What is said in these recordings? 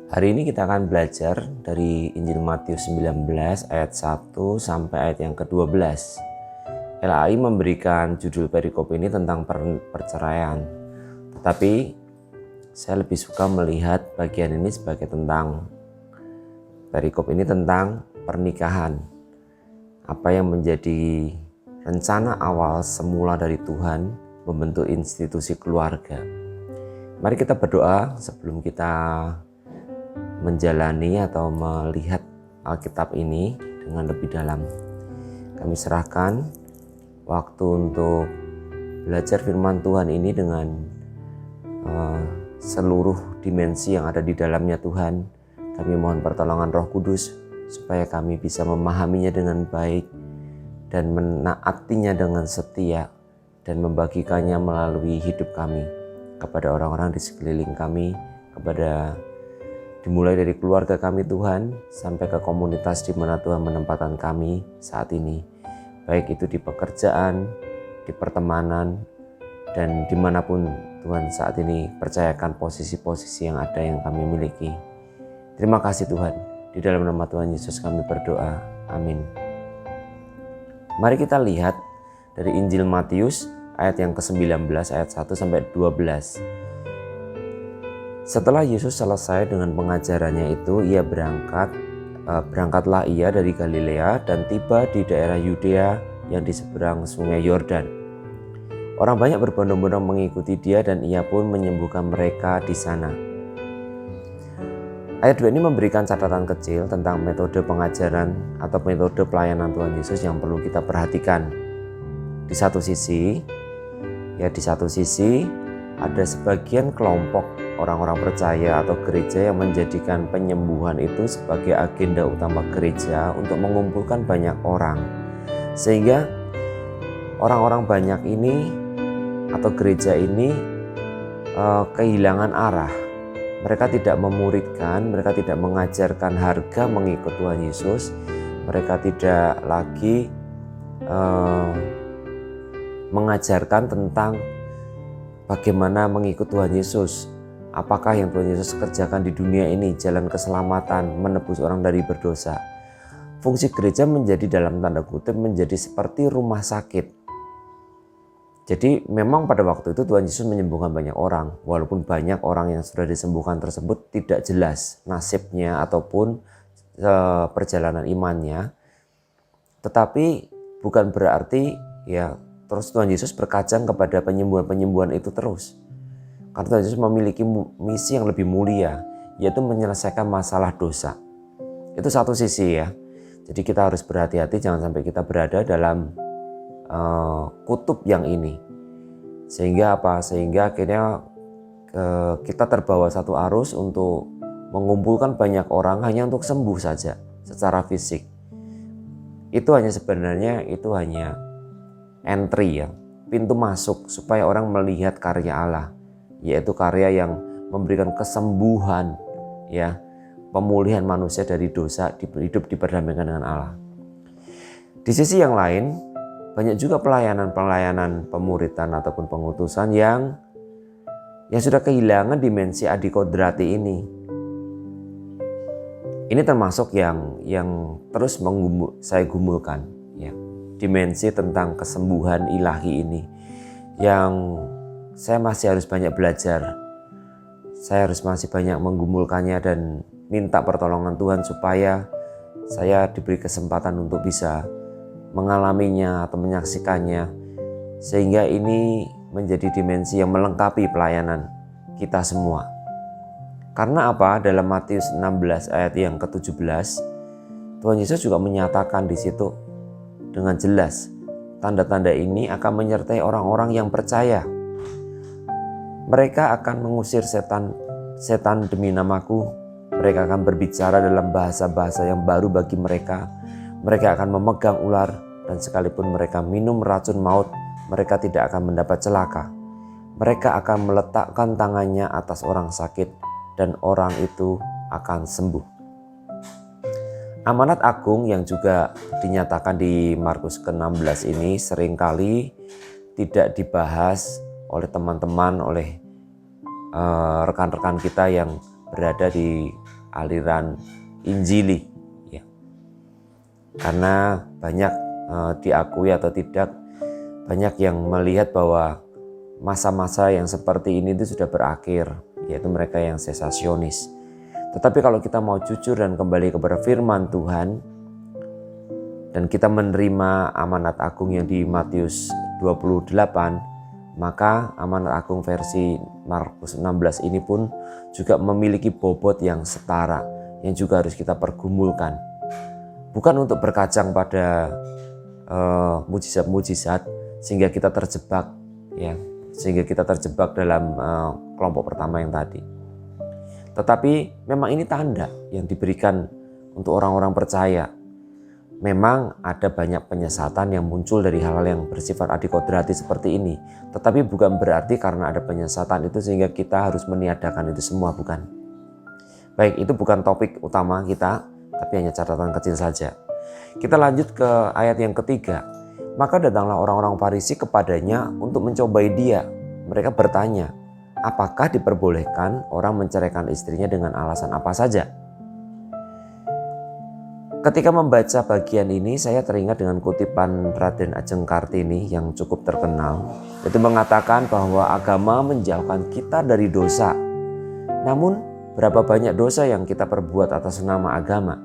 Hari ini kita akan belajar dari Injil Matius 19 ayat 1 sampai ayat yang ke-12. LAI memberikan judul perikop ini tentang perceraian. Tetapi saya lebih suka melihat bagian ini sebagai tentang perikop ini tentang pernikahan. Apa yang menjadi rencana awal semula dari Tuhan membentuk institusi keluarga. Mari kita berdoa sebelum kita menjalani atau melihat Alkitab ini dengan lebih dalam. Kami serahkan waktu untuk belajar firman Tuhan ini dengan seluruh dimensi yang ada di dalamnya Tuhan. Kami mohon pertolongan Roh Kudus supaya kami bisa memahaminya dengan baik dan menaatinya dengan setia dan membagikannya melalui hidup kami kepada orang-orang di sekeliling kami, dimulai dari keluarga kami Tuhan, sampai ke komunitas di mana Tuhan menempatkan kami saat ini. Baik itu di pekerjaan, di pertemanan, dan dimanapun Tuhan saat ini percayakan posisi-posisi yang ada yang kami miliki. Terima kasih Tuhan, di dalam nama Tuhan Yesus kami berdoa, amin. Mari kita lihat dari Injil Matius ayat yang ke-19 ayat 1 sampai 12. Setelah Yesus selesai dengan pengajarannya itu, berangkatlah ia dari Galilea dan tiba di daerah Yudea yang di seberang sungai Yordan. Orang banyak berbondong-bondong mengikuti dia dan ia pun menyembuhkan mereka di sana. Ayat 2 ini memberikan catatan kecil tentang metode pengajaran atau metode pelayanan Tuhan Yesus yang perlu kita perhatikan. Di satu sisi ada sebagian kelompok orang-orang percaya atau gereja yang menjadikan penyembuhan itu sebagai agenda utama gereja untuk mengumpulkan banyak orang. Sehingga orang-orang banyak ini atau gereja ini kehilangan arah. Mereka tidak memuridkan, mereka tidak mengajarkan harga mengikut Tuhan Yesus. Mereka tidak lagi mengajarkan tentang bagaimana mengikut Tuhan Yesus. Apakah yang Tuhan Yesus kerjakan di dunia ini, jalan keselamatan, menebus orang dari berdosa. Fungsi gereja menjadi dalam tanda kutip menjadi seperti rumah sakit. Jadi memang pada waktu itu Tuhan Yesus menyembuhkan banyak orang. Walaupun banyak orang yang sudah disembuhkan tersebut tidak jelas nasibnya ataupun perjalanan imannya. Tetapi bukan berarti terus Tuhan Yesus berkajang kepada penyembuhan-penyembuhan itu terus. Karena Tuhan Yesus memiliki misi yang lebih mulia, yaitu menyelesaikan masalah dosa. Itu satu sisi ya. Jadi kita harus berhati-hati jangan sampai kita berada dalam kutub yang ini. Sehingga akhirnya kita terbawa satu arus untuk mengumpulkan banyak orang hanya untuk sembuh saja secara fisik. Itu hanya entry ya, pintu masuk supaya orang melihat karya Allah. Yaitu karya yang memberikan kesembuhan pemulihan manusia dari dosa, hidup diperdamaikan dengan Allah. Di sisi yang lain, banyak juga pelayanan pemuritan ataupun pengutusan yang sudah kehilangan dimensi adikodrati ini. Ini termasuk yang terus saya gumulkan dimensi tentang kesembuhan ilahi ini yang saya masih harus banyak belajar. Saya harus masih banyak menggumulkannya dan minta pertolongan Tuhan supaya saya diberi kesempatan untuk bisa mengalaminya atau menyaksikannya. Sehingga ini menjadi dimensi yang melengkapi pelayanan kita semua. Karena apa? Dalam Matius 16 ayat yang ke-17, Tuhan Yesus juga menyatakan di situ dengan jelas, tanda-tanda ini akan menyertai orang-orang yang percaya. Mereka akan mengusir setan demi namaku. Mereka akan berbicara dalam bahasa-bahasa yang baru bagi mereka. Mereka akan memegang ular dan sekalipun mereka minum racun maut, mereka tidak akan mendapat celaka. Mereka akan meletakkan tangannya atas orang sakit dan orang itu akan sembuh. Amanat agung yang juga dinyatakan di Markus ke-16 ini seringkali tidak dibahas oleh teman-teman, oleh rekan-rekan kita yang berada di aliran Injili, ya. Karena banyak diakui atau tidak, banyak yang melihat bahwa masa-masa yang seperti ini itu sudah berakhir, yaitu mereka yang sesasionis. Tetapi kalau kita mau jujur dan kembali kepada firman Tuhan, dan kita menerima amanat agung yang di Matius 28, maka amanat agung versi Markus 16 ini pun juga memiliki bobot yang setara, yang juga harus kita pergumulkan. Bukan untuk berkacang pada mujizat-mujizat sehingga kita terjebak, ya, sehingga kita terjebak dalam kelompok pertama yang tadi. Tetapi memang ini tanda yang diberikan untuk orang-orang percaya. Memang ada banyak penyesatan yang muncul dari hal-hal yang bersifat adikodrati seperti ini. Tetapi bukan berarti karena ada penyesatan itu sehingga kita harus meniadakan itu semua, bukan. Baik, itu bukan topik utama kita, tapi hanya catatan kecil saja. Kita lanjut ke ayat yang ketiga. Maka datanglah orang-orang Farisi kepadanya untuk mencobai dia. Mereka bertanya, apakah diperbolehkan orang menceraikan istrinya dengan alasan apa saja? Ketika membaca bagian ini, saya teringat dengan kutipan Raden Ajeng Kartini yang cukup terkenal. Itu mengatakan bahwa agama menjauhkan kita dari dosa. Namun, berapa banyak dosa yang kita perbuat atas nama agama?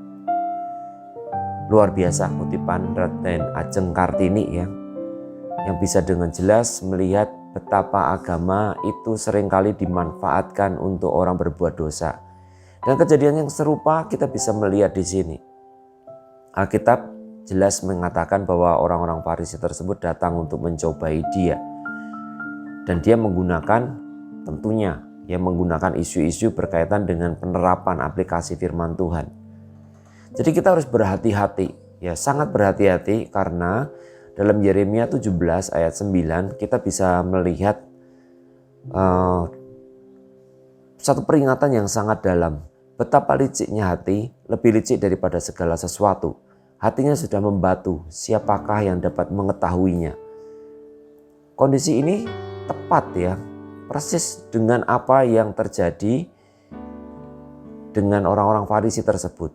Luar biasa kutipan Raden Ajeng Kartini, ya, yang bisa dengan jelas melihat betapa agama itu seringkali dimanfaatkan untuk orang berbuat dosa. Dan kejadian yang serupa kita bisa melihat di sini. Alkitab jelas mengatakan bahwa orang-orang Farisi tersebut datang untuk mencobai dia. Dan dia menggunakan, tentunya, dia menggunakan isu-isu berkaitan dengan penerapan aplikasi firman Tuhan. Jadi kita harus berhati-hati, ya, sangat berhati-hati, karena dalam Yeremia 17 ayat 9 kita bisa melihat satu peringatan yang sangat dalam. Betapa liciknya hati, lebih licik daripada segala sesuatu. Hatinya sudah membatu, siapakah yang dapat mengetahuinya? Kondisi ini tepat, ya, persis dengan apa yang terjadi dengan orang-orang Farisi tersebut.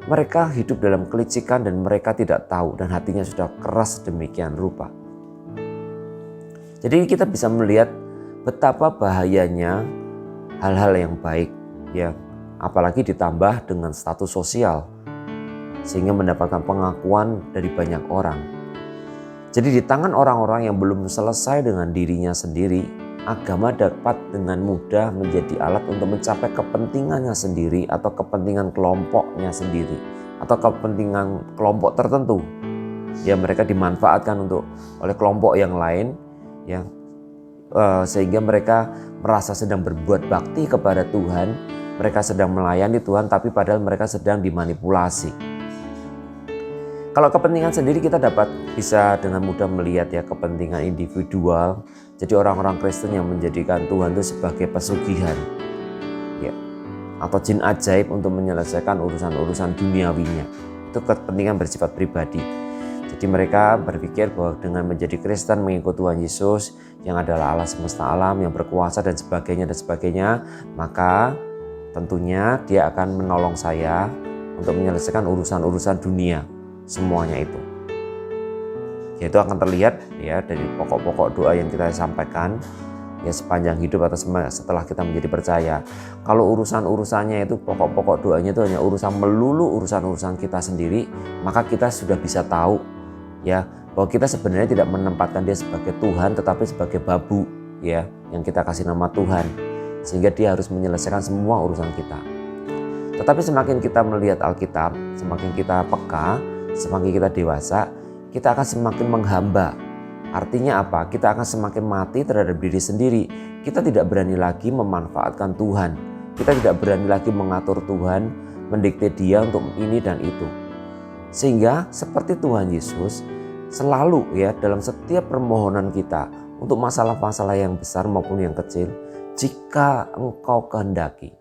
Mereka hidup dalam kelicikan dan mereka tidak tahu, dan hatinya sudah keras demikian rupa. Jadi kita bisa melihat betapa bahayanya hal-hal yang baik, ya, apalagi ditambah dengan status sosial sehingga mendapatkan pengakuan dari banyak orang. Jadi di tangan orang-orang yang belum selesai dengan dirinya sendiri, agama dapat dengan mudah menjadi alat untuk mencapai kepentingannya sendiri atau kepentingan kelompoknya sendiri atau kepentingan kelompok tertentu. Ya, mereka dimanfaatkan oleh kelompok yang lain, ya, sehingga mereka merasa sedang berbuat bakti kepada Tuhan, mereka sedang melayani Tuhan, tapi padahal mereka sedang dimanipulasi. Kalau kepentingan sendiri kita bisa dengan mudah melihat, ya, kepentingan individual. Jadi orang-orang Kristen yang menjadikan Tuhan itu sebagai pesugihan, ya, atau jin ajaib untuk menyelesaikan urusan-urusan duniawinya. Itu kepentingan bersifat pribadi. Jadi mereka berpikir bahwa dengan menjadi Kristen, mengikut Tuhan Yesus yang adalah Allah semesta alam, yang berkuasa dan sebagainya, maka tentunya dia akan menolong saya untuk menyelesaikan urusan-urusan dunia, semuanya itu. Yaitu akan terlihat, ya, dari pokok-pokok doa yang kita sampaikan, ya, sepanjang hidup atau setelah kita menjadi percaya. Kalau urusan-urusannya itu, pokok-pokok doanya itu hanya melulu urusan-urusan kita sendiri, maka kita sudah bisa tahu, ya, bahwa kita sebenarnya tidak menempatkan dia sebagai Tuhan, tetapi sebagai babu, ya, yang kita kasih nama Tuhan, sehingga dia harus menyelesaikan semua urusan kita. Tetapi semakin kita melihat Alkitab, semakin kita peka, semakin kita dewasa, kita akan semakin menghamba. Artinya apa? Kita akan semakin mati terhadap diri sendiri. Kita tidak berani lagi memanfaatkan Tuhan. Kita tidak berani lagi mengatur Tuhan, mendikte dia untuk ini dan itu. Sehingga seperti Tuhan Yesus selalu, ya, dalam setiap permohonan kita untuk masalah-masalah yang besar maupun yang kecil, jika engkau kehendaki.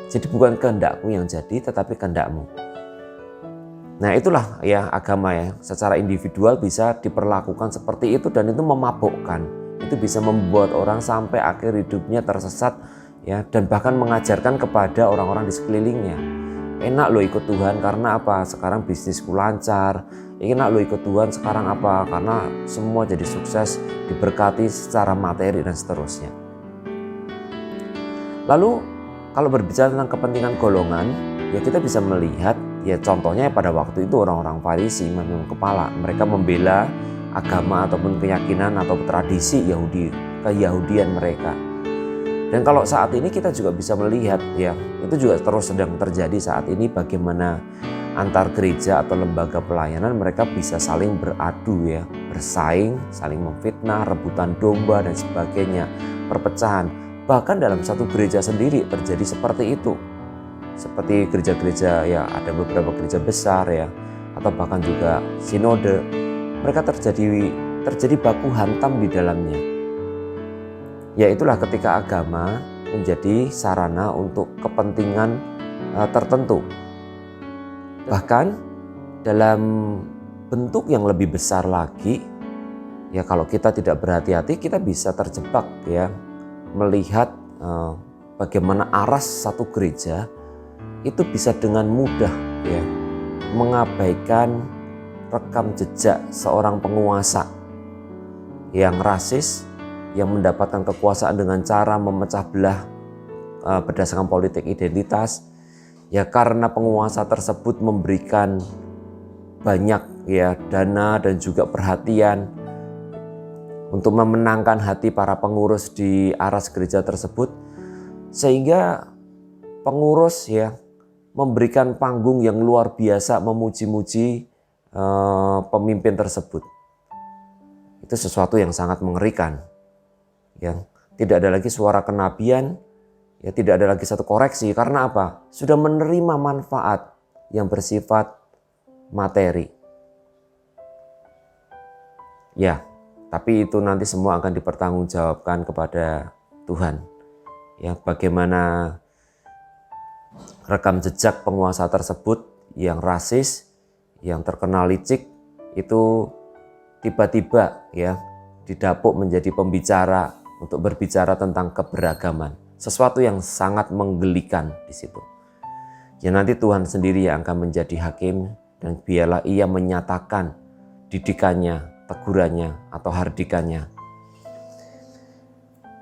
Jadi bukan kehendakku yang jadi, tetapi kehendakmu. Nah, itulah, ya, agama, ya, secara individual bisa diperlakukan seperti itu, dan itu memabukkan. Itu bisa membuat orang sampai akhir hidupnya tersesat, ya, dan bahkan mengajarkan kepada orang-orang di sekelilingnya. Enak lo ikut Tuhan karena apa? Sekarang bisnisku lancar. Enak lo ikut Tuhan sekarang apa? Karena semua jadi sukses, diberkati secara materi dan seterusnya. Lalu kalau berbicara tentang kepentingan golongan, ya kita bisa melihat ya contohnya pada waktu itu orang-orang Farisi, imam kepala, mereka membela agama ataupun keyakinan atau tradisi keyahudian mereka. Dan kalau saat ini kita juga bisa melihat ya itu juga terus sedang terjadi saat ini, bagaimana antar gereja atau lembaga pelayanan mereka bisa saling beradu ya, bersaing, saling memfitnah, rebutan domba dan sebagainya, perpecahan. Bahkan dalam satu gereja sendiri terjadi seperti itu. Seperti gereja-gereja ya, ada beberapa gereja besar ya, atau bahkan juga sinode, mereka terjadi baku hantam di dalamnya. Ya itulah ketika agama menjadi sarana untuk kepentingan tertentu. Bahkan dalam bentuk yang lebih besar lagi, ya kalau kita tidak berhati-hati kita bisa terjebak ya, melihat bagaimana aras satu gereja itu bisa dengan mudah ya mengabaikan rekam jejak seorang penguasa yang rasis, yang mendapatkan kekuasaan dengan cara memecah belah berdasarkan politik identitas. Ya karena penguasa tersebut memberikan banyak ya dana dan juga perhatian untuk memenangkan hati para pengurus di aras gereja tersebut, sehingga pengurus ya memberikan panggung yang luar biasa memuji-muji pemimpin tersebut. Itu sesuatu yang sangat mengerikan. Ya, tidak ada lagi suara kenabian, ya tidak ada lagi satu koreksi. Karena apa? Sudah menerima manfaat yang bersifat materi. Ya, tapi itu nanti semua akan dipertanggungjawabkan kepada Tuhan. Ya, bagaimana rekam jejak penguasa tersebut yang rasis, yang terkenal licik, itu tiba-tiba ya didapuk menjadi pembicara untuk berbicara tentang keberagaman. Sesuatu yang sangat menggelikan di situ. Ya nanti Tuhan sendiri yang akan menjadi hakim, dan biarlah ia menyatakan didikannya, tegurannya atau hardikannya.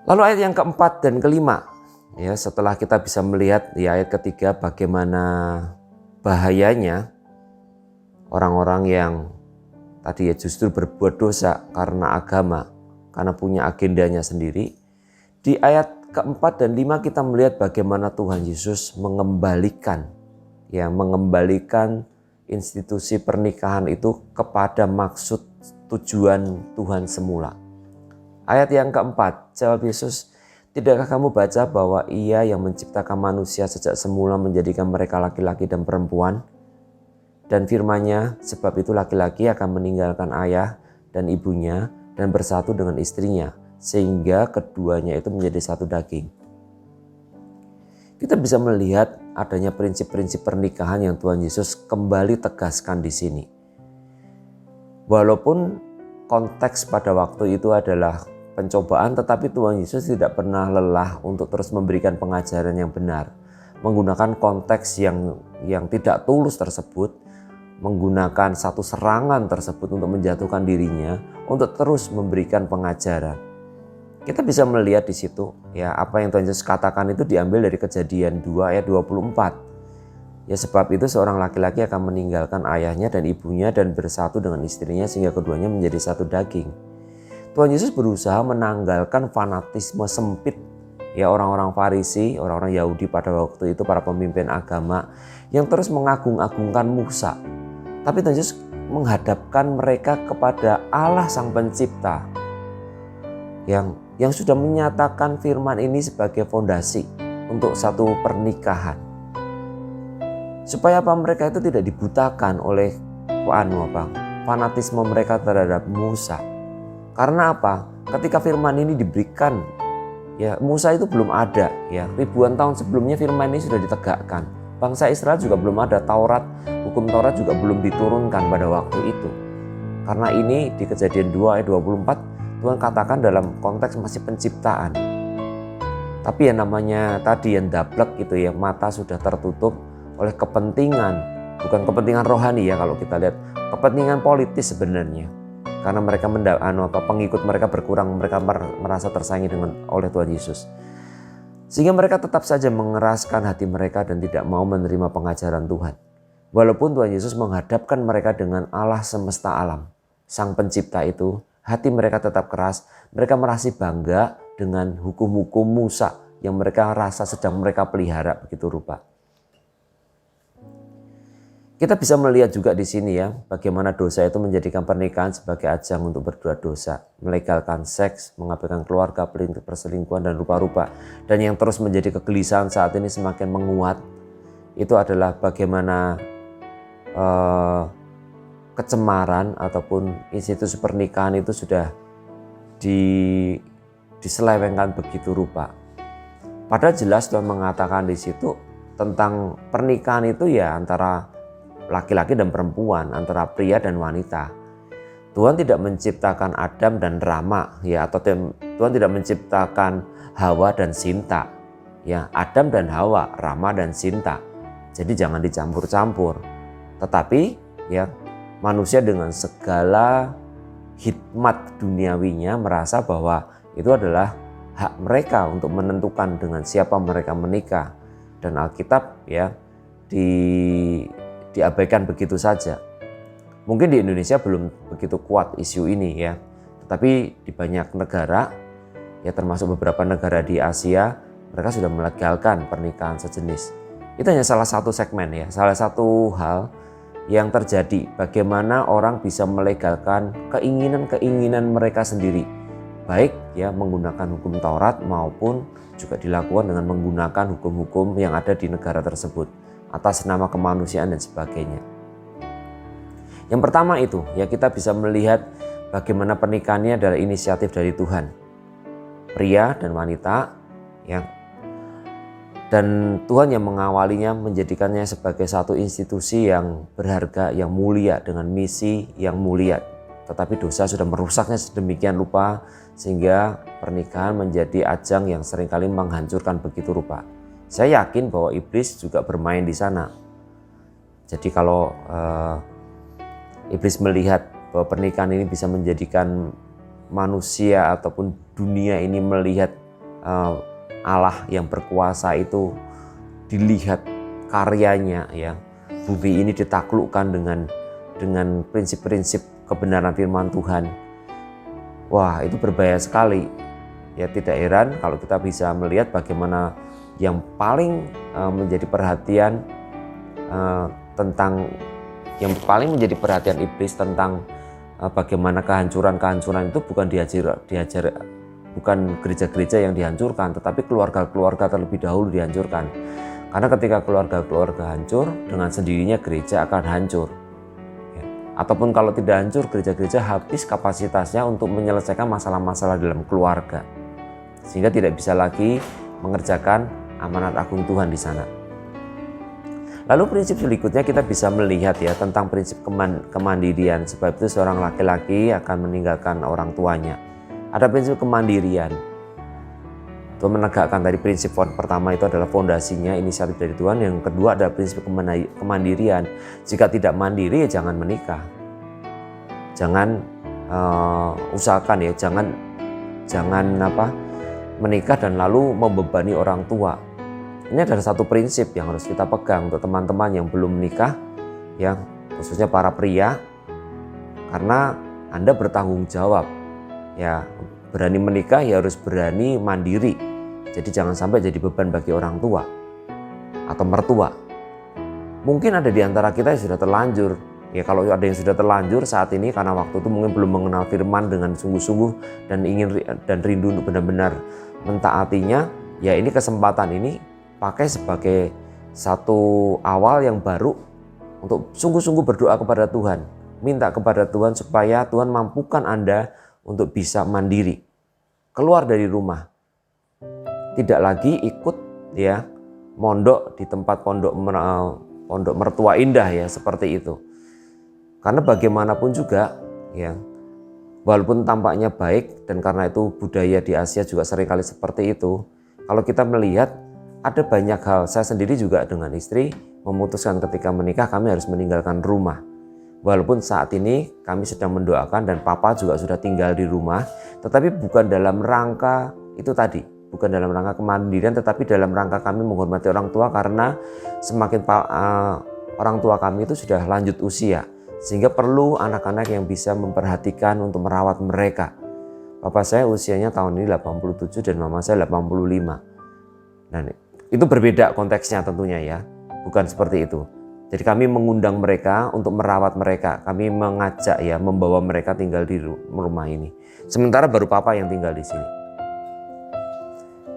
Lalu ayat yang keempat dan kelima, ya setelah kita bisa melihat di ayat ketiga bagaimana bahayanya orang-orang yang tadi ya justru berbuat dosa karena agama, karena punya agendanya sendiri. Di ayat keempat dan lima kita melihat bagaimana Tuhan Yesus mengembalikan institusi pernikahan itu kepada maksud tujuan Tuhan semula. Ayat yang keempat, jawab Yesus, tidakkah kamu baca bahwa Ia yang menciptakan manusia sejak semula menjadikan mereka laki-laki dan perempuan? Dan firman-Nya, sebab itu laki-laki akan meninggalkan ayah dan ibunya dan bersatu dengan istrinya, sehingga keduanya itu menjadi satu daging. Kita bisa melihat adanya prinsip-prinsip pernikahan yang Tuhan Yesus kembali tegaskan di sini. Walaupun konteks pada waktu itu adalah pencobaan, tetapi Tuhan Yesus tidak pernah lelah untuk terus memberikan pengajaran yang benar, menggunakan konteks yang tidak tulus tersebut, menggunakan satu serangan tersebut untuk menjatuhkan dirinya, untuk terus memberikan pengajaran. Kita bisa melihat di situ ya apa yang Tuhan Yesus katakan itu diambil dari Kejadian 2 ayat 24. Ya sebab itu seorang laki-laki akan meninggalkan ayahnya dan ibunya dan bersatu dengan istrinya sehingga keduanya menjadi satu daging. Tuhan Yesus berusaha menanggalkan fanatisme sempit ya orang-orang Farisi, orang-orang Yahudi pada waktu itu, para pemimpin agama yang terus mengagung-agungkan Musa. Tapi Tuhan Yesus menghadapkan mereka kepada Allah Sang Pencipta yang sudah menyatakan firman ini sebagai fondasi untuk satu pernikahan. Supaya apa? Mereka itu tidak dibutakan oleh fanatisme mereka terhadap Musa. Karena apa? Ketika firman ini diberikan, ya Musa itu belum ada, ya ribuan tahun sebelumnya firman ini sudah ditegakkan. Bangsa Israel juga belum ada Taurat, hukum Taurat juga belum diturunkan pada waktu itu. Karena ini di Kejadian 2 ayat 24 Tuhan katakan dalam konteks masih penciptaan. Tapi yang namanya tadi yang dablek gitu ya, mata sudah tertutup oleh kepentingan, bukan kepentingan rohani ya kalau kita lihat, kepentingan politis sebenarnya. Karena mereka pengikut mereka berkurang, mereka merasa tersaingi oleh Tuhan Yesus. Sehingga mereka tetap saja mengeraskan hati mereka dan tidak mau menerima pengajaran Tuhan. Walaupun Tuhan Yesus menghadapkan mereka dengan Allah semesta alam, Sang Pencipta itu, hati mereka tetap keras. Mereka merasa bangga dengan hukum-hukum Musa yang mereka rasa sedang mereka pelihara begitu rupa. Kita bisa melihat juga di sini ya, bagaimana dosa itu menjadikan pernikahan sebagai ajang untuk berbuat dosa, melegalkan seks, mengabaikan keluarga, perselingkuhan dan rupa-rupa. Dan yang terus menjadi kegelisahan saat ini semakin menguat, itu adalah bagaimana kecemaran ataupun institusi pernikahan itu sudah diselewengkan begitu rupa. Padahal jelas Tuhan mengatakan di situ tentang pernikahan itu ya antara laki-laki dan perempuan, antara pria dan wanita. Tuhan tidak menciptakan Adam dan Rama ya, atau Tuhan tidak menciptakan Hawa dan Sinta. Ya, Adam dan Hawa, Rama dan Sinta. Jadi jangan dicampur-campur. Tetapi ya, manusia dengan segala hikmat duniawinya merasa bahwa itu adalah hak mereka untuk menentukan dengan siapa mereka menikah. Dan Alkitab ya diabaikan begitu saja. Mungkin di Indonesia belum begitu kuat isu ini ya. Tetapi di banyak negara ya, termasuk beberapa negara di Asia, mereka sudah melegalkan pernikahan sejenis. Itu hanya salah satu segmen ya, salah satu hal yang terjadi, bagaimana orang bisa melegalkan keinginan-keinginan mereka sendiri, baik ya menggunakan hukum Taurat maupun juga dilakukan dengan menggunakan hukum-hukum yang ada di negara tersebut atas nama kemanusiaan dan sebagainya. Yang pertama itu ya, kita bisa melihat bagaimana pernikahannya adalah inisiatif dari Tuhan, pria dan wanita ya. Dan Tuhan yang mengawalinya, menjadikannya sebagai satu institusi yang berharga, yang mulia, dengan misi yang mulia. Tetapi dosa sudah merusaknya sedemikian rupa sehingga pernikahan menjadi ajang yang seringkali menghancurkan begitu rupa. Saya yakin bahwa iblis juga bermain di sana. Jadi kalau iblis melihat bahwa pernikahan ini bisa menjadikan manusia ataupun dunia ini melihat Allah yang berkuasa itu dilihat karyanya ya, bumi ini ditaklukkan dengan prinsip-prinsip kebenaran firman Tuhan. Wah, itu berbahaya sekali. Ya tidak heran kalau kita bisa melihat bagaimana yang paling menjadi perhatian menjadi perhatian iblis tentang bagaimana kehancuran itu bukan bukan gereja-gereja yang dihancurkan, tetapi keluarga-keluarga terlebih dahulu dihancurkan. Karena ketika keluarga-keluarga hancur, dengan sendirinya gereja akan hancur. Ya. Ataupun kalau tidak hancur, gereja-gereja habis kapasitasnya untuk menyelesaikan masalah-masalah dalam keluarga. Sehingga tidak bisa lagi mengerjakan amanat agung Tuhan di sana. Lalu prinsip berikutnya kita bisa melihat ya tentang prinsip kemandirian. Sebab itu seorang laki-laki akan meninggalkan orang tuanya. Ada prinsip kemandirian. Tuhan menegakkan tadi prinsip pertama itu adalah fondasinya, inisiatif dari Tuhan. Yang kedua adalah prinsip kemandirian. Jika tidak mandiri ya jangan menikah. Jangan usahakan ya, jangan menikah dan lalu membebani orang tua. Ini adalah satu prinsip yang harus kita pegang untuk teman-teman yang belum menikah, ya khususnya para pria, karena Anda bertanggung jawab. Ya, berani menikah ya harus berani mandiri. Jadi jangan sampai jadi beban bagi orang tua atau mertua. Mungkin ada di antara kita yang sudah terlanjur. Ya kalau ada yang sudah terlanjur saat ini karena waktu itu mungkin belum mengenal firman dengan sungguh-sungguh dan rindu untuk benar-benar mentaatinya, ya ini kesempatan ini pakai sebagai satu awal yang baru untuk sungguh-sungguh berdoa kepada Tuhan. Minta kepada Tuhan supaya Tuhan mampukan Anda untuk bisa mandiri, keluar dari rumah, tidak lagi ikut ya mondok di tempat pondok mertua indah ya seperti itu. Karena bagaimanapun juga ya, walaupun tampaknya baik dan karena itu budaya di Asia juga seringkali seperti itu, Kalau kita melihat ada banyak hal, saya sendiri juga dengan istri memutuskan ketika menikah kami harus meninggalkan rumah. Walaupun saat ini kami sedang mendoakan dan papa juga sudah tinggal di rumah, tetapi bukan dalam rangka itu tadi, bukan dalam rangka kemandirian, tetapi dalam rangka kami menghormati orang tua karena semakin orang tua kami itu sudah lanjut usia, sehingga perlu anak-anak yang bisa memperhatikan untuk merawat mereka. Papa saya usianya tahun ini 87 dan mama saya 85. Dan itu berbeda konteksnya tentunya ya, bukan seperti itu. Jadi kami mengundang mereka untuk merawat mereka, kami mengajak ya, membawa mereka tinggal di rumah ini. Sementara baru papa yang tinggal di sini.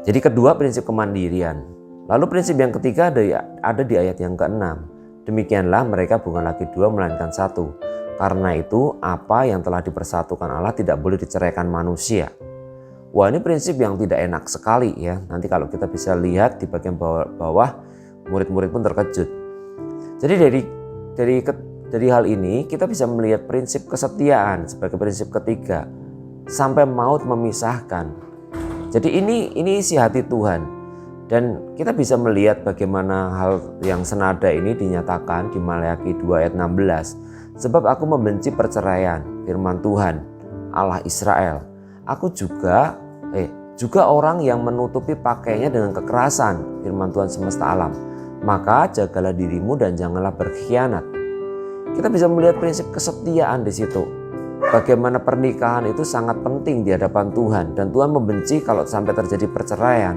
Jadi kedua, prinsip kemandirian. Lalu prinsip yang ketiga ada di ayat yang ke-6. Demikianlah mereka bukan lagi dua melainkan satu. Karena itu apa yang telah dipersatukan Allah tidak boleh diceraikan manusia. Wah, ini prinsip yang tidak enak sekali ya. Nanti kalau kita bisa lihat di bagian bawah murid-murid pun terkejut. Jadi dari hal ini kita bisa melihat prinsip kesetiaan sebagai prinsip ketiga. Sampai maut memisahkan. Jadi ini isi hati Tuhan. Dan kita bisa melihat bagaimana hal yang senada ini dinyatakan di Maleakhi 2 ayat 16. Sebab aku membenci perceraian, firman Tuhan, Allah Israel. Aku juga orang yang menutupi pakaiannya dengan kekerasan, firman Tuhan semesta alam. Maka jagalah dirimu dan janganlah berkhianat. Kita bisa melihat prinsip kesetiaan di situ. Bagaimana pernikahan itu sangat penting di hadapan Tuhan. Dan Tuhan membenci kalau sampai terjadi perceraian.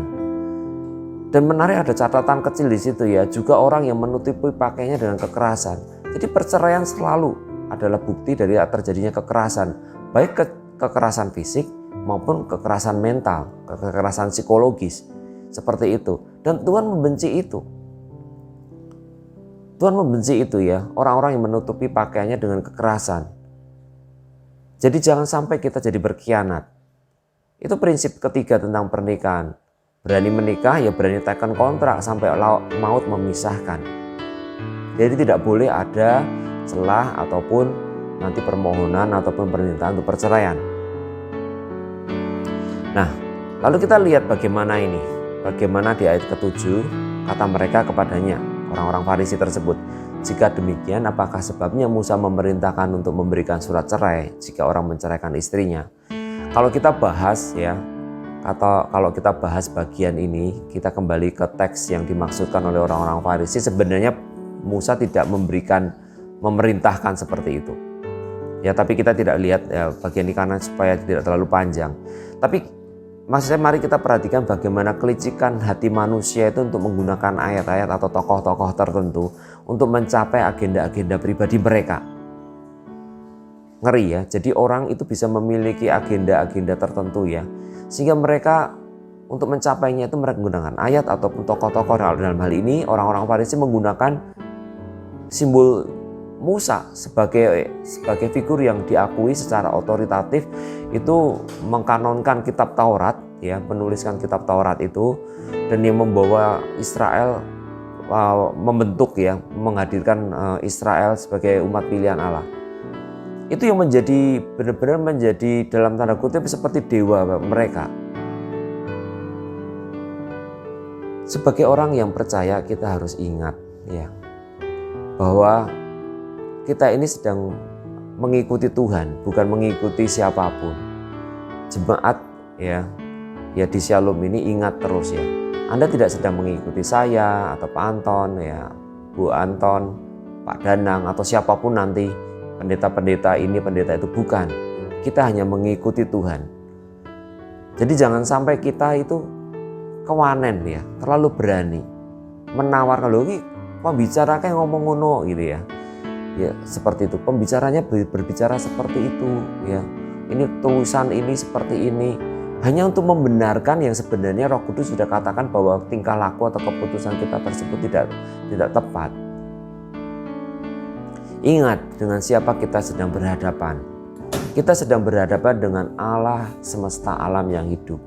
Dan menarik ada catatan kecil di situ ya. Juga orang yang menutupi pakaiannya dengan kekerasan. Jadi perceraian selalu adalah bukti dari terjadinya kekerasan. Baik kekerasan fisik maupun kekerasan mental, kekerasan psikologis. Seperti itu. Dan Tuhan membenci itu. Tuhan membenci itu ya, orang-orang yang menutupi pakaiannya dengan kekerasan. Jadi jangan sampai kita jadi berkhianat. Itu prinsip ketiga tentang pernikahan. Berani menikah ya berani tekan kontrak sampai maut memisahkan. Jadi tidak boleh ada celah ataupun nanti permohonan ataupun permintaan untuk perceraian. Nah, lalu kita lihat bagaimana ini. Bagaimana di ayat ke-7 kata mereka kepadanya, orang-orang Farisi tersebut. Jika demikian, apakah sebabnya Musa memerintahkan untuk memberikan surat cerai jika orang menceraikan istrinya? Kalau kita bahas ya, kalau kita bahas bagian ini, kita kembali ke teks yang dimaksudkan oleh orang-orang Farisi. Sebenarnya Musa tidak memerintahkan seperti itu. Ya, tapi kita tidak lihat ya, bagian ini karena supaya tidak terlalu panjang. Tapi maksudnya mari kita perhatikan bagaimana kelicikan hati manusia itu untuk menggunakan ayat-ayat atau tokoh-tokoh tertentu untuk mencapai agenda-agenda pribadi mereka. Ngeri ya, jadi orang itu bisa memiliki agenda-agenda tertentu ya. Sehingga mereka untuk mencapainya itu mereka menggunakan ayat ataupun tokoh-tokoh. Dalam hal ini orang-orang Farisi menggunakan simbol Musa sebagai figur yang diakui secara otoritatif itu mengkanonkan kitab Taurat ya, menuliskan kitab Taurat itu, dan yang membawa Israel membentuk ya, menghadirkan Israel sebagai umat pilihan Allah. Itu yang menjadi benar-benar menjadi dalam tanda kutip seperti dewa mereka. Sebagai orang yang percaya kita harus ingat ya bahwa kita ini sedang mengikuti Tuhan, bukan mengikuti siapapun. Jemaat ya di Shalom ini ingat terus ya. Anda tidak sedang mengikuti saya atau Pak Anton ya, Bu Anton, Pak Danang atau siapapun nanti, pendeta-pendeta ini, pendeta itu, bukan. Kita hanya mengikuti Tuhan. Jadi jangan sampai kita itu kewanen ya, terlalu berani menawarkan loh, pembicara kayak ngomong ngono gitu ya. Ya seperti itu, pembicaranya berbicara seperti itu ya. Ini tulisan ini seperti ini, hanya untuk membenarkan yang sebenarnya Roh Kudus sudah katakan bahwa tingkah laku atau keputusan kita tersebut tidak tepat. Ingat dengan siapa kita sedang berhadapan. Kita sedang berhadapan dengan Allah semesta alam yang hidup,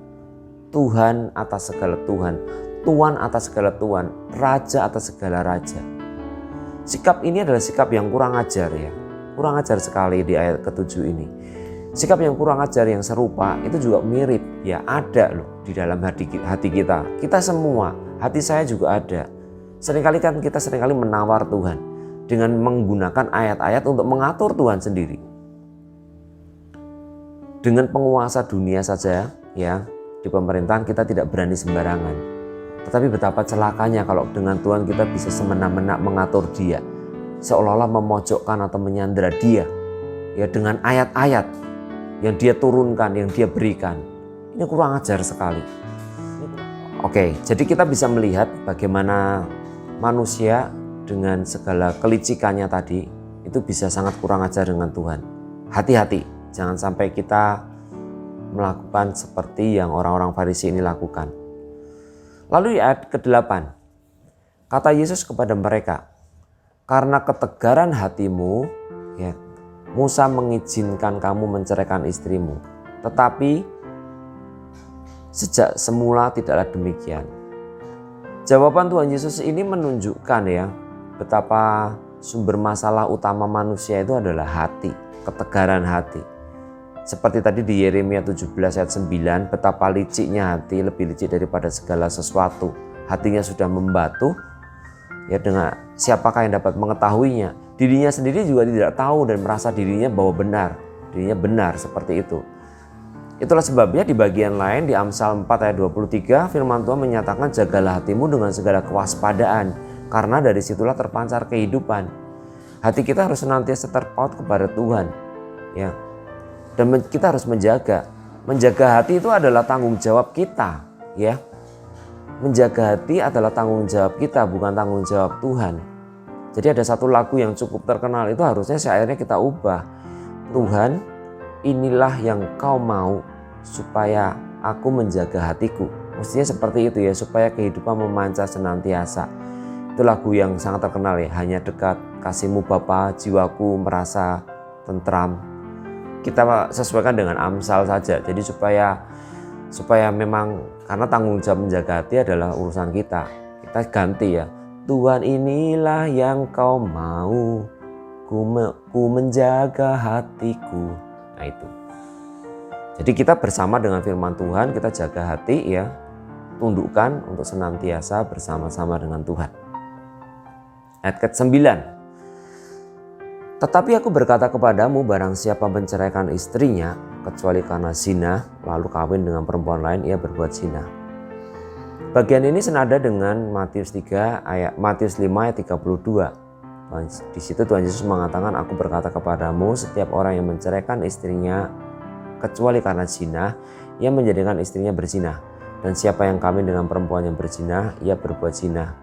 Tuhan atas segala Tuhan, Tuan atas segala Tuan, Raja atas segala Raja. Sikap ini adalah sikap yang kurang ajar ya. Kurang ajar sekali di ayat ke-7 ini. Sikap yang kurang ajar yang serupa itu juga mirip, ya ada loh di dalam hati kita. Kita semua, hati saya juga ada. Seringkali kan kita menawar Tuhan dengan menggunakan ayat-ayat untuk mengatur Tuhan sendiri. Dengan penguasa dunia saja ya, di pemerintahan kita tidak berani sembarangan. Tetapi betapa celakanya kalau dengan Tuhan kita bisa semena-mena mengatur dia, seolah-olah memojokkan atau menyandera dia ya dengan ayat-ayat yang dia turunkan, yang dia berikan. Ini kurang ajar sekali. Oke, jadi kita bisa melihat bagaimana manusia dengan segala kelicikannya tadi itu bisa sangat kurang ajar dengan Tuhan. Hati-hati, jangan sampai kita melakukan seperti yang orang-orang Farisi ini lakukan. Lalu di ayat ke-8, kata Yesus kepada mereka, karena ketegaran hatimu, ya, Musa mengizinkan kamu menceraikan istrimu, tetapi sejak semula tidaklah demikian. Jawaban Tuhan Yesus ini menunjukkan ya betapa sumber masalah utama manusia itu adalah hati, ketegaran hati. Seperti tadi di Yeremia 17 ayat 9, betapa liciknya hati, lebih licik daripada segala sesuatu. Hatinya sudah membatu, ya dengan siapakah yang dapat mengetahuinya? Dirinya sendiri juga tidak tahu dan merasa dirinya bahwa dirinya benar seperti itu. Itulah sebabnya di bagian lain di Amsal 4 ayat 23 firman Tuhan menyatakan jagalah hatimu dengan segala kewaspadaan karena dari situlah terpancar kehidupan. Hati kita harus senantiasa terpaut kepada Tuhan, ya. Dan kita harus menjaga hati itu adalah tanggung jawab kita, ya. Menjaga hati adalah tanggung jawab kita, bukan tanggung jawab Tuhan. Jadi ada satu lagu yang cukup terkenal, itu harusnya syairnya kita ubah. Tuhan, inilah yang kau mau supaya aku menjaga hatiku. Mestinya seperti itu ya, supaya kehidupan memancar senantiasa. Itu lagu yang sangat terkenal ya, hanya dekat kasih-Mu Bapa, jiwaku merasa tentram. Kita sesuaikan dengan Amsal saja. Jadi supaya memang, karena tanggung jawab menjaga hati adalah urusan kita. Kita ganti ya. Tuhan inilah yang kau mau, ku menjaga hatiku. Nah itu. Jadi kita bersama dengan firman Tuhan, kita jaga hati ya. Tundukkan untuk senantiasa bersama-sama dengan Tuhan. Ayat ke-9. Tetapi aku berkata kepadamu, barang siapa menceraikan istrinya, kecuali karena zina, lalu kawin dengan perempuan lain, ia berbuat zina. Bagian ini senada dengan Matius 5 ayat 32. Di situ Tuhan Yesus mengatakan, aku berkata kepadamu, setiap orang yang menceraikan istrinya kecuali karena zina, ia menjadikan istrinya berzina. Dan siapa yang kawin dengan perempuan yang berzina, ia berbuat zina.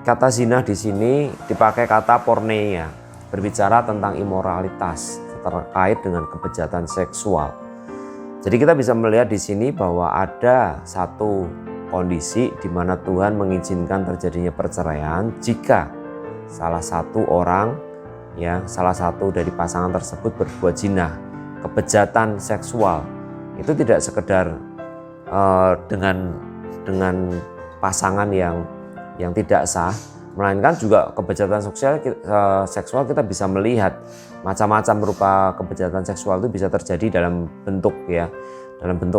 Kata zina di sini dipakai kata porneia, berbicara tentang imoralitas terkait dengan kebejatan seksual. Jadi kita bisa melihat di sini bahwa ada satu kondisi di mana Tuhan mengizinkan terjadinya perceraian jika salah satu dari pasangan tersebut berbuat zina, kebejatan seksual. Itu tidak sekedar dengan pasangan yang tidak sah, melainkan juga kebejatan seksual kita bisa melihat macam-macam berupa kebejatan seksual itu bisa terjadi dalam bentuk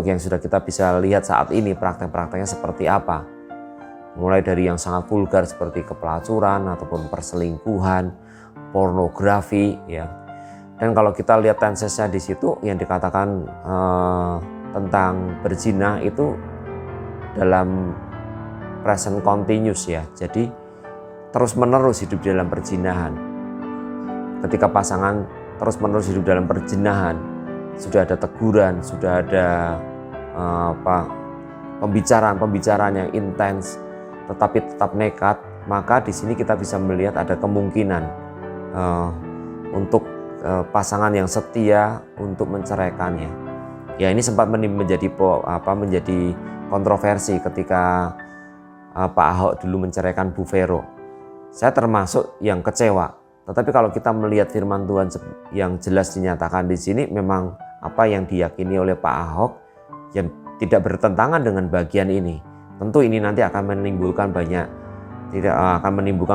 yang sudah kita bisa lihat saat ini praktek-prakteknya seperti apa. Mulai dari yang sangat vulgar seperti kepelacuran ataupun perselingkuhan, pornografi ya. Dan kalau kita lihat tensesnya di situ yang dikatakan tentang berzina itu dalam present continuous ya. Jadi terus-menerus hidup dalam perzinahan. Ketika pasangan terus-menerus hidup dalam perzinahan, sudah ada teguran, sudah ada pembicaraan yang intens, tetapi tetap nekat, maka di sini kita bisa melihat ada kemungkinan untuk pasangan yang setia untuk menceraikannya. Ya ini sempat menjadi kontroversi ketika Pak Ahok dulu menceraikan Bu Vero. Saya termasuk yang kecewa. Tetapi kalau kita melihat firman Tuhan yang jelas dinyatakan di sini, memang apa yang diyakini oleh Pak Ahok yang tidak bertentangan dengan bagian ini. Tentu ini nanti akan menimbulkan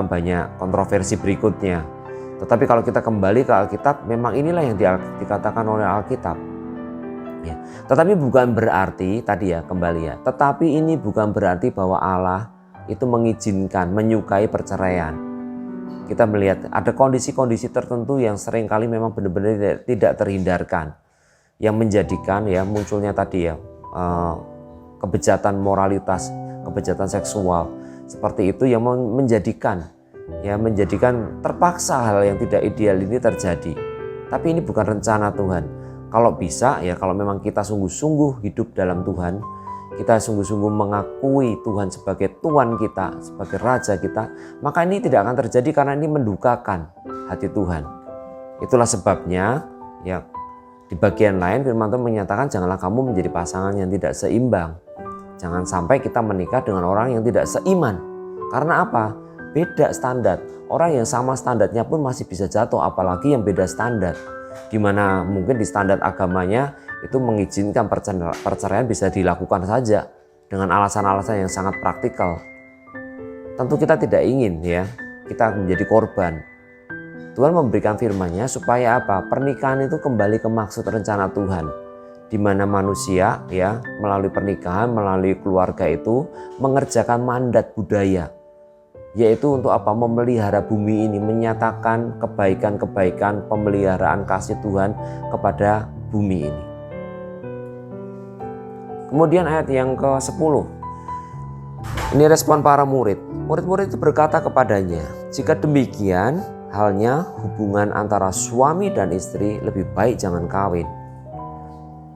banyak kontroversi berikutnya. Tetapi kalau kita kembali ke Alkitab, memang inilah yang dikatakan oleh Alkitab. Ya, tetapi bukan berarti tadi ya kembali ya. Tetapi ini bukan berarti bahwa Allah itu mengizinkan, menyukai perceraian. Kita melihat ada kondisi-kondisi tertentu yang seringkali memang benar-benar tidak terhindarkan, yang menjadikan ya munculnya tadi ya kebejatan moralitas, kebejatan seksual seperti itu yang menjadikan terpaksa hal yang tidak ideal ini terjadi. Tapi ini bukan rencana Tuhan. Kalau bisa ya, kalau memang kita sungguh-sungguh hidup dalam Tuhan, kita sungguh-sungguh mengakui Tuhan sebagai Tuhan kita, sebagai Raja kita, maka ini tidak akan terjadi karena ini mendukakan hati Tuhan. Itulah sebabnya ya di bagian lain firman Tuhan menyatakan janganlah kamu menjadi pasangan yang tidak seimbang. Jangan sampai kita menikah dengan orang yang tidak seiman. Karena apa? Beda standar. Orang yang sama standarnya pun masih bisa jatuh, apalagi yang beda standar. Dimana mungkin di standar agamanya itu mengizinkan perceraian bisa dilakukan saja dengan alasan-alasan yang sangat praktikal. Tentu kita tidak ingin ya kita menjadi korban. Tuhan memberikan firman-Nya supaya apa? Pernikahan itu kembali ke maksud rencana Tuhan, di mana manusia ya melalui pernikahan, melalui keluarga itu mengerjakan mandat budaya, yaitu untuk apa? Memelihara bumi ini, menyatakan kebaikan-kebaikan pemeliharaan kasih Tuhan kepada bumi ini. Kemudian ayat yang ke-10. Ini respon para murid. Murid-murid itu berkata kepadanya, jika demikian halnya hubungan antara suami dan istri lebih baik jangan kawin.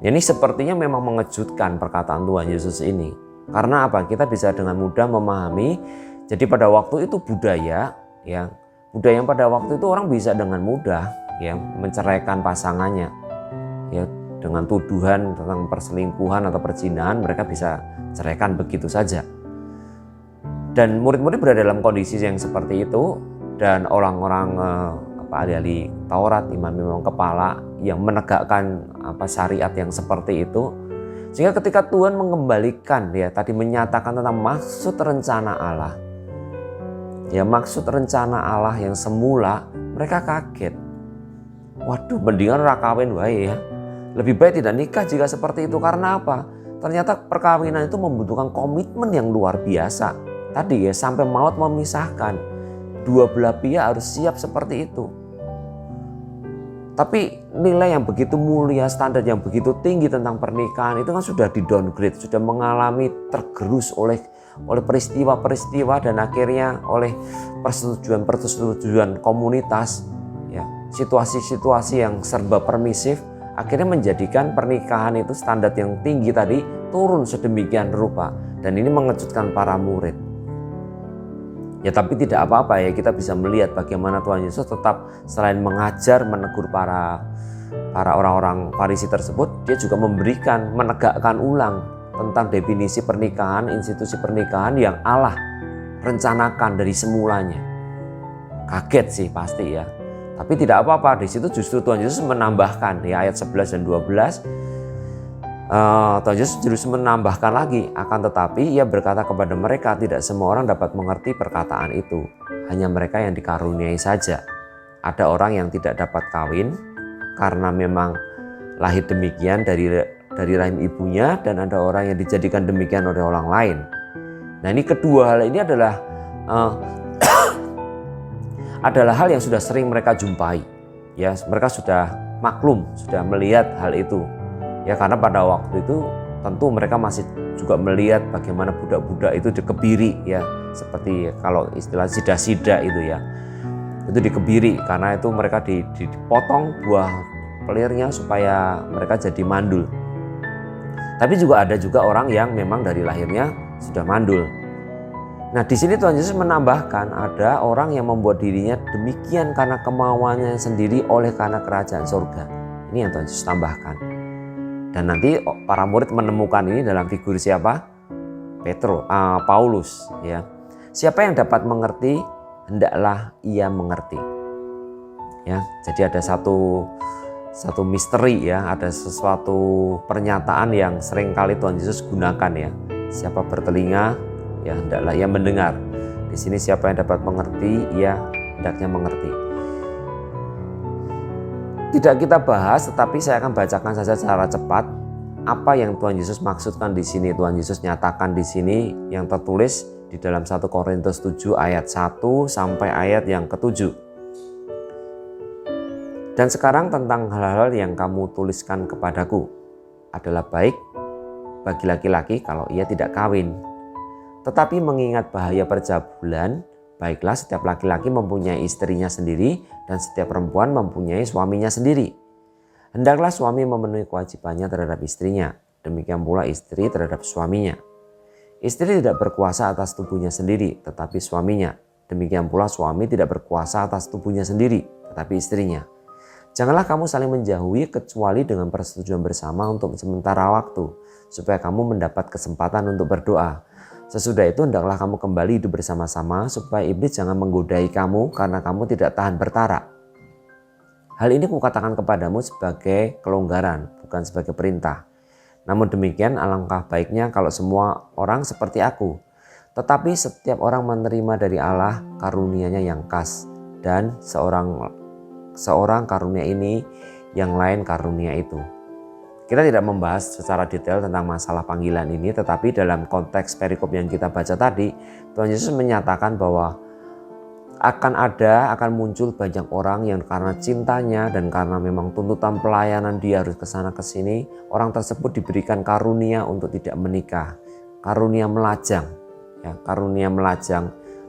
Ini sepertinya memang mengejutkan perkataan Tuhan Yesus ini. Karena apa? Kita bisa dengan mudah memahami. Jadi pada waktu itu budaya yang pada waktu itu orang bisa dengan mudah ya menceraikan pasangannya ya dengan tuduhan tentang perselingkuhan atau perzinahan, mereka bisa ceraikan begitu saja. Dan murid-murid berada dalam kondisi yang seperti itu, dan orang-orang ahli Taurat, imam-imam kepala yang menegakkan syariat yang seperti itu, sehingga ketika Tuhan mengembalikan ya tadi menyatakan tentang maksud rencana Allah. Ya maksud rencana Allah yang semula, mereka kaget. Waduh, mendingan ora kawin wae ya. Lebih baik tidak nikah jika seperti itu. Karena apa? Ternyata perkawinan itu membutuhkan komitmen yang luar biasa. Tadi ya sampai maut memisahkan. Dua belah pihak harus siap seperti itu. Tapi nilai yang begitu mulia, standar yang begitu tinggi tentang pernikahan itu kan sudah di downgrade, sudah mengalami tergerus oleh peristiwa-peristiwa dan akhirnya oleh persetujuan komunitas ya, situasi-situasi yang serba permisif akhirnya menjadikan pernikahan itu standar yang tinggi tadi turun sedemikian rupa, dan ini mengejutkan para murid. Ya tapi tidak apa-apa ya, kita bisa melihat bagaimana Tuhan Yesus tetap selain mengajar, menegur para orang-orang Farisi tersebut, dia juga menegakkan ulang tentang definisi pernikahan, institusi pernikahan yang Allah rencanakan dari semulanya. Kaget sih pasti ya. Tapi tidak apa-apa, di situ justru Tuhan Yesus menambahkan ya ayat 11 dan 12. Tuhan Yesus justru menambahkan lagi, akan tetapi ia berkata kepada mereka, tidak semua orang dapat mengerti perkataan itu, hanya mereka yang dikaruniai saja. Ada orang yang tidak dapat kawin karena memang lahir demikian dari rahim ibunya, dan ada orang yang dijadikan demikian oleh orang lain. Nah ini kedua hal ini adalah adalah hal yang sudah sering mereka jumpai. Ya, mereka sudah maklum, sudah melihat hal itu. Ya karena pada waktu itu tentu mereka masih juga melihat bagaimana budak-budak itu dikebiri ya, seperti kalau istilah sida-sida itu ya. Itu dikebiri karena itu mereka dipotong buah pelirnya supaya mereka jadi mandul. Tapi juga ada orang yang memang dari lahirnya sudah mandul. Nah di sini Tuhan Yesus menambahkan ada orang yang membuat dirinya demikian karena kemauannya sendiri oleh karena kerajaan surga. Ini yang Tuhan Yesus tambahkan. Dan nanti para murid menemukan ini dalam figur siapa? Paulus ya. Siapa yang dapat mengerti, hendaklah ia mengerti. Ya, jadi ada satu misteri ya, ada sesuatu pernyataan yang sering kali Tuhan Yesus gunakan ya. Siapa bertelinga, ya hendaklah ia mendengar. Di sini siapa yang dapat mengerti, ia hendaknya mengerti. Tidak kita bahas, tetapi saya akan bacakan saja secara cepat apa yang Tuhan Yesus maksudkan di sini. Tuhan Yesus nyatakan di sini yang tertulis di dalam 1 Korintus 7 ayat 1 sampai ayat yang ke-7. Dan sekarang tentang hal-hal yang kamu tuliskan kepadaku adalah baik bagi laki-laki kalau ia tidak kawin. Tetapi mengingat bahaya percabulan, baiklah setiap laki-laki mempunyai istrinya sendiri dan setiap perempuan mempunyai suaminya sendiri. Hendaklah suami memenuhi kewajibannya terhadap istrinya, demikian pula istri terhadap suaminya. Istri tidak berkuasa atas tubuhnya sendiri, tetapi suaminya. Demikian pula suami tidak berkuasa atas tubuhnya sendiri, tetapi istrinya. Janganlah kamu saling menjauhi kecuali dengan persetujuan bersama untuk sementara waktu, supaya kamu mendapat kesempatan untuk berdoa. Sesudah itu hendaklah kamu kembali hidup bersama-sama, supaya iblis jangan menggodai kamu karena kamu tidak tahan bertara. Hal ini kukatakan kepadamu sebagai kelonggaran, bukan sebagai perintah. Namun demikian alangkah baiknya kalau semua orang seperti aku. Tetapi setiap orang menerima dari Allah karunia-Nya yang khas, dan seorang karunia ini, yang lain karunia itu. Kita tidak membahas secara detail tentang masalah panggilan ini, tetapi dalam konteks perikop yang kita baca tadi, Tuhan Yesus menyatakan bahwa akan muncul banyak orang yang karena cintanya dan karena memang tuntutan pelayanan dia harus kesana kesini, orang tersebut diberikan karunia untuk tidak menikah, karunia melajang,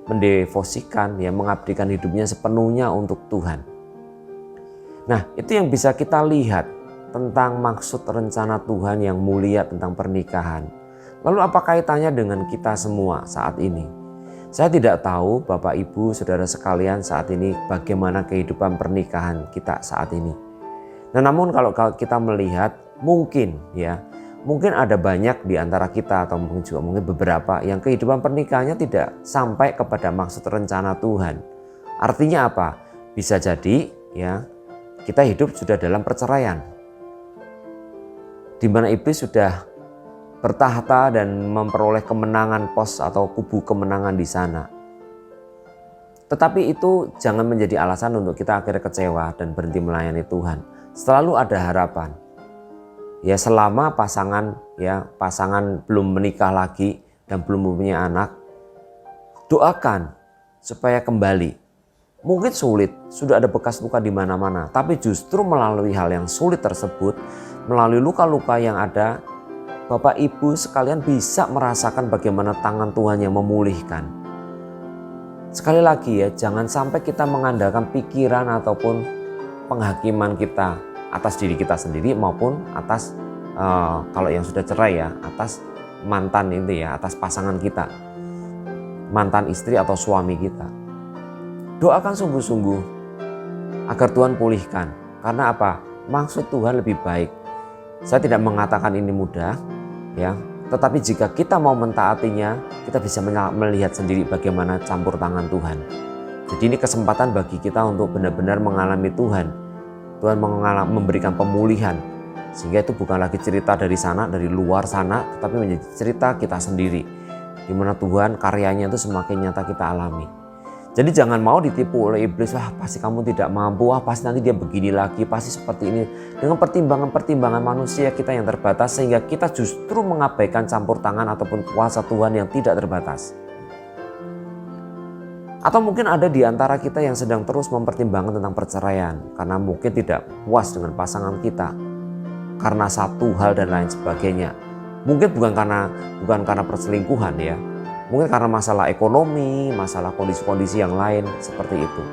mendevosikan, mengabdikan hidupnya sepenuhnya untuk Tuhan. Nah, itu yang bisa kita lihat tentang maksud rencana Tuhan yang mulia tentang pernikahan. Lalu apa kaitannya dengan kita semua saat ini? Saya tidak tahu Bapak Ibu Saudara sekalian saat ini bagaimana kehidupan pernikahan kita saat ini. Nah, namun kalau kita melihat mungkin ada banyak di antara kita atau mungkin beberapa yang kehidupan pernikahannya tidak sampai kepada maksud rencana Tuhan. Artinya apa? Bisa jadi kita hidup sudah dalam perceraian, di mana iblis sudah bertahta dan memperoleh kemenangan pos atau kubu kemenangan di sana. Tetapi itu jangan menjadi alasan untuk kita akhirnya kecewa dan berhenti melayani Tuhan. Selalu ada harapan. Selama pasangan belum menikah lagi dan belum mempunyai anak, doakan supaya kembali. Mungkin sulit, sudah ada bekas luka di mana-mana, tapi justru melalui hal yang sulit tersebut, melalui luka-luka yang ada, Bapak Ibu sekalian bisa merasakan bagaimana tangan Tuhan yang memulihkan. Sekali lagi jangan sampai kita mengandalkan pikiran ataupun penghakiman kita atas diri kita sendiri maupun atas kalau yang sudah cerai atas mantan itu atas pasangan kita, mantan istri atau suami kita. Doakan sungguh-sungguh agar Tuhan pulihkan. Karena apa? Maksud Tuhan lebih baik. Saya tidak mengatakan ini mudah, tetapi jika kita mau mentaatinya, kita bisa melihat sendiri bagaimana campur tangan Tuhan. Jadi ini kesempatan bagi kita untuk benar-benar mengalami Tuhan. Tuhan memberikan pemulihan, sehingga itu bukan lagi cerita dari sana, dari luar sana, tetapi menjadi cerita kita sendiri, di mana Tuhan karyanya itu semakin nyata kita alami. Jadi jangan mau ditipu oleh iblis, pasti kamu tidak mampu, pasti nanti dia begini lagi, pasti seperti ini. Dengan pertimbangan-pertimbangan manusia kita yang terbatas, sehingga kita justru mengabaikan campur tangan ataupun kuasa Tuhan yang tidak terbatas. Atau mungkin ada di antara kita yang sedang terus mempertimbangkan tentang perceraian, karena mungkin tidak puas dengan pasangan kita, karena satu hal dan lain sebagainya. Mungkin bukan karena perselingkuhan mungkin karena masalah ekonomi, masalah kondisi-kondisi yang lain seperti itu.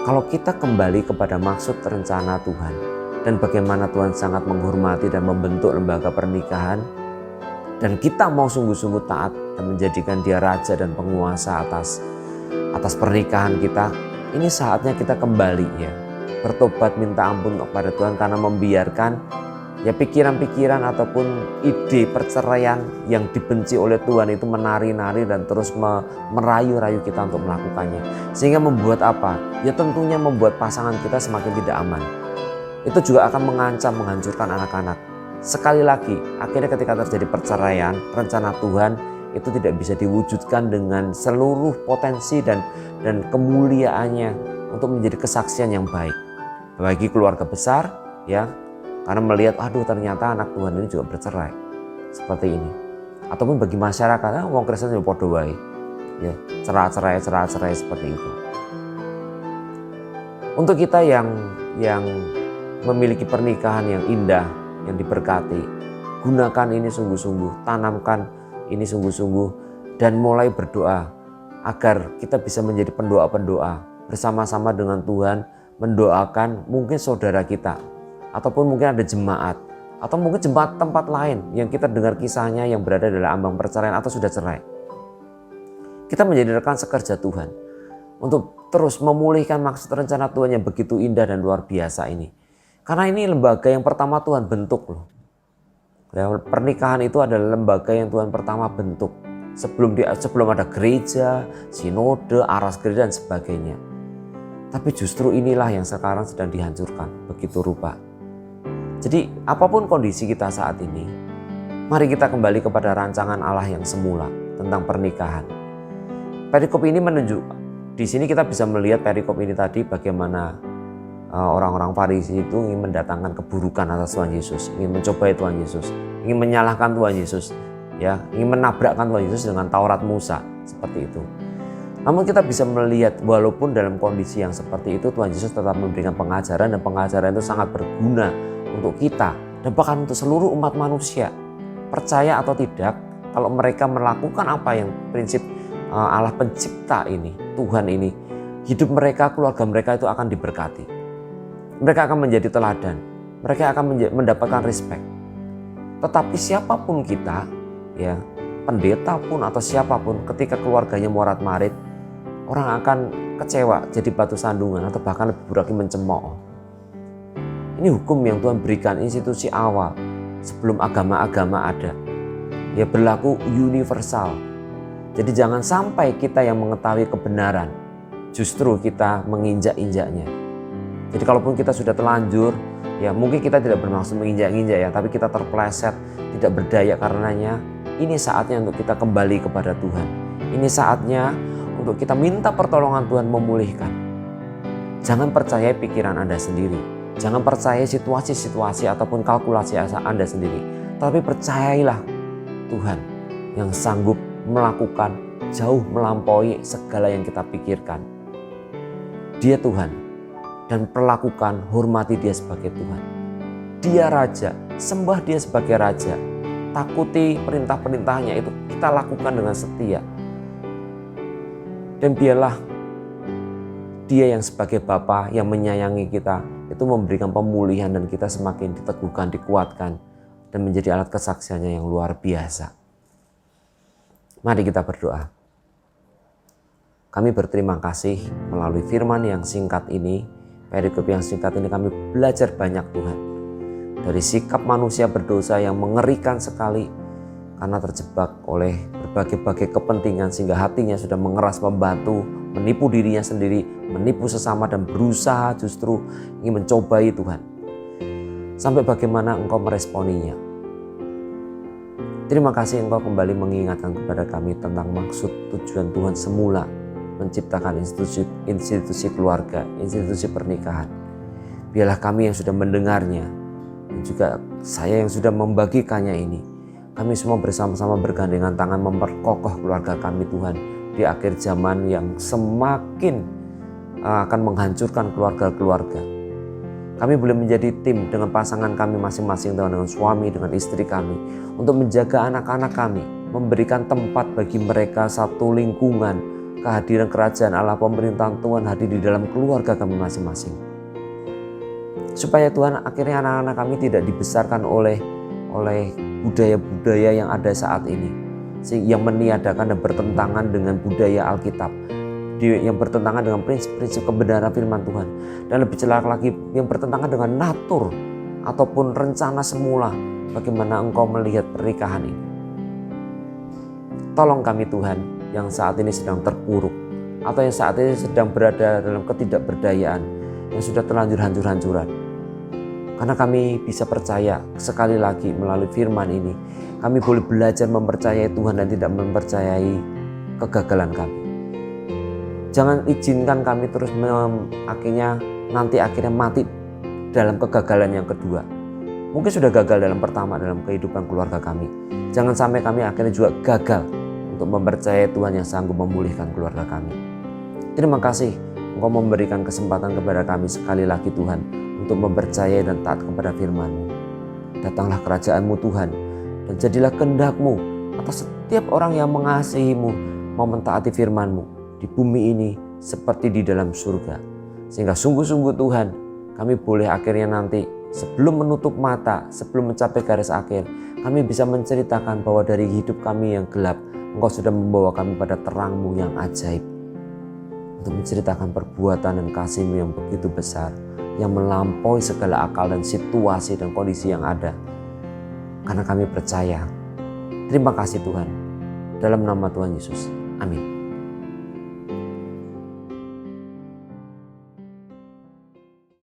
Kalau kita kembali kepada maksud rencana Tuhan dan bagaimana Tuhan sangat menghormati dan membentuk lembaga pernikahan, dan kita mau sungguh-sungguh taat dan menjadikan dia raja dan penguasa atas pernikahan kita, ini saatnya kita kembali bertobat minta ampun kepada Tuhan karena membiarkan pikiran-pikiran ataupun ide perceraian yang dibenci oleh Tuhan itu menari-nari dan terus merayu-rayu kita untuk melakukannya. Sehingga membuat apa? Tentunya membuat pasangan kita semakin tidak aman. Itu juga akan mengancam menghancurkan anak-anak. Sekali lagi, akhirnya ketika terjadi perceraian, rencana Tuhan itu tidak bisa diwujudkan dengan seluruh potensi dan kemuliaannya untuk menjadi kesaksian yang baik bagi keluarga besar Karena melihat, aduh ternyata anak Tuhan ini juga bercerai seperti ini. Ataupun bagi masyarakat, wong Kristen yo padha wae. Ya, cerai seperti itu. Untuk kita yang memiliki pernikahan yang indah, yang diberkati, gunakan ini sungguh-sungguh, tanamkan ini sungguh-sungguh, dan mulai berdoa agar kita bisa menjadi pendoa-pendoa bersama-sama dengan Tuhan, mendoakan mungkin saudara kita, ataupun mungkin ada jemaat, atau mungkin jemaat tempat lain yang kita dengar kisahnya yang berada dalam ambang perceraian atau sudah cerai. Kita menjadi rekan sekerja Tuhan untuk terus memulihkan maksud rencana Tuhan yang begitu indah dan luar biasa ini. Karena ini lembaga yang pertama Tuhan bentuk loh. Pernikahan itu adalah lembaga yang Tuhan pertama bentuk. Sebelum ada gereja, sinode, aras gereja dan sebagainya. Tapi justru inilah yang sekarang sedang dihancurkan begitu rupa. Jadi apapun kondisi kita saat ini, mari kita kembali kepada rancangan Allah yang semula tentang pernikahan. Perikop ini menunjukkan, di sini kita bisa melihat perikop ini tadi bagaimana orang-orang Farisi itu ingin mendatangkan keburukan atas Tuhan Yesus, ingin mencobai Tuhan Yesus, ingin menyalahkan Tuhan Yesus, ya, ingin menabrakkan Tuhan Yesus dengan Taurat Musa seperti itu. Namun kita bisa melihat walaupun dalam kondisi yang seperti itu Tuhan Yesus tetap memberikan pengajaran, dan pengajaran itu sangat berguna untuk kita dan bahkan untuk seluruh umat manusia. Percaya atau tidak, kalau mereka melakukan apa yang prinsip Allah pencipta ini, Tuhan ini, hidup mereka, keluarga mereka itu akan diberkati. Mereka akan menjadi teladan, mereka akan mendapatkan respect. Tetapi siapapun kita, ya, pendeta pun atau siapapun, ketika keluarganya morat-marit, orang akan kecewa, jadi batu sandungan, atau bahkan lebih buruk lagi mencemooh. Ini hukum yang Tuhan berikan institusi awal sebelum agama-agama ada. Ya, berlaku universal. Jadi jangan sampai kita yang mengetahui kebenaran justru kita menginjak-injaknya. Jadi kalaupun kita sudah terlanjur, ya mungkin kita tidak bermaksud menginjak-injak ya, tapi kita terpleset, tidak berdaya karenanya. Ini saatnya untuk kita kembali kepada Tuhan. Ini saatnya untuk kita minta pertolongan Tuhan memulihkan. Jangan percaya pikiran Anda sendiri. Jangan percaya situasi-situasi ataupun kalkulasi Anda sendiri. Tapi percayailah Tuhan yang sanggup melakukan jauh melampaui segala yang kita pikirkan. Dia Tuhan, dan perlakukan, hormati Dia sebagai Tuhan. Dia Raja, sembah Dia sebagai Raja. Takuti perintah-perintahnya, itu kita lakukan dengan setia. Dan biarlah Dia yang sebagai Bapa yang menyayangi kita itu memberikan pemulihan, dan kita semakin diteguhkan, dikuatkan, dan menjadi alat kesaksiannya yang luar biasa. Mari kita berdoa. Kami berterima kasih melalui firman yang singkat ini, perikop yang singkat ini kami belajar banyak Tuhan. Dari sikap manusia berdosa yang mengerikan sekali karena terjebak oleh berbagai-bagai kepentingan sehingga hatinya sudah mengeras membatu, menipu dirinya sendiri, menipu sesama dan berusaha justru ingin mencobai Tuhan. Sampai bagaimana Engkau meresponinya. Terima kasih Engkau kembali mengingatkan kepada kami tentang maksud tujuan Tuhan semula menciptakan institusi keluarga, institusi pernikahan. Biarlah kami yang sudah mendengarnya, dan juga saya yang sudah membagikannya ini, kami semua bersama-sama bergandengan tangan memperkokoh keluarga kami Tuhan di akhir zaman yang semakin akan menghancurkan keluarga-keluarga. Kami boleh menjadi tim dengan pasangan kami masing-masing, dengan suami, dengan istri kami, untuk menjaga anak-anak kami, memberikan tempat bagi mereka satu lingkungan, kehadiran kerajaan Allah, pemerintahan Tuhan hadir di dalam keluarga kami masing-masing. Supaya Tuhan akhirnya anak-anak kami tidak dibesarkan oleh budaya-budaya yang ada saat ini, yang meniadakan dan bertentangan dengan budaya Alkitab, yang bertentangan dengan prinsip-prinsip kebenaran firman Tuhan, dan lebih celaka lagi yang bertentangan dengan natur ataupun rencana semula bagaimana Engkau melihat pernikahan ini. Tolong kami Tuhan yang saat ini sedang terpuruk atau yang saat ini sedang berada dalam ketidakberdayaan, yang sudah terlanjur hancur-hancuran. Karena kami bisa percaya sekali lagi melalui firman ini, kami boleh belajar mempercayai Tuhan dan tidak mempercayai kegagalan kami. Jangan izinkan kami terus akhirnya mati dalam kegagalan yang kedua. Mungkin sudah gagal dalam kehidupan keluarga kami. Jangan sampai kami akhirnya juga gagal untuk mempercayai Tuhan yang sanggup memulihkan keluarga kami. Terima kasih Engkau memberikan kesempatan kepada kami sekali lagi Tuhan untuk mempercayai dan taat kepada firman-Mu. Datanglah kerajaan-Mu Tuhan, dan jadilah kehendak-Mu atas setiap orang yang mengasihi-Mu, mau mentaati firman-Mu di bumi ini seperti di dalam surga. Sehingga sungguh-sungguh Tuhan, kami boleh akhirnya nanti sebelum menutup mata, sebelum mencapai garis akhir, kami bisa menceritakan bahwa dari hidup kami yang gelap, Engkau sudah membawa kami pada terang-Mu yang ajaib. Untuk menceritakan perbuatan dan kasih-Mu yang begitu besar, yang melampaui segala akal dan situasi dan kondisi yang ada. Karena kami percaya. Terima kasih Tuhan. Dalam nama Tuhan Yesus. Amin.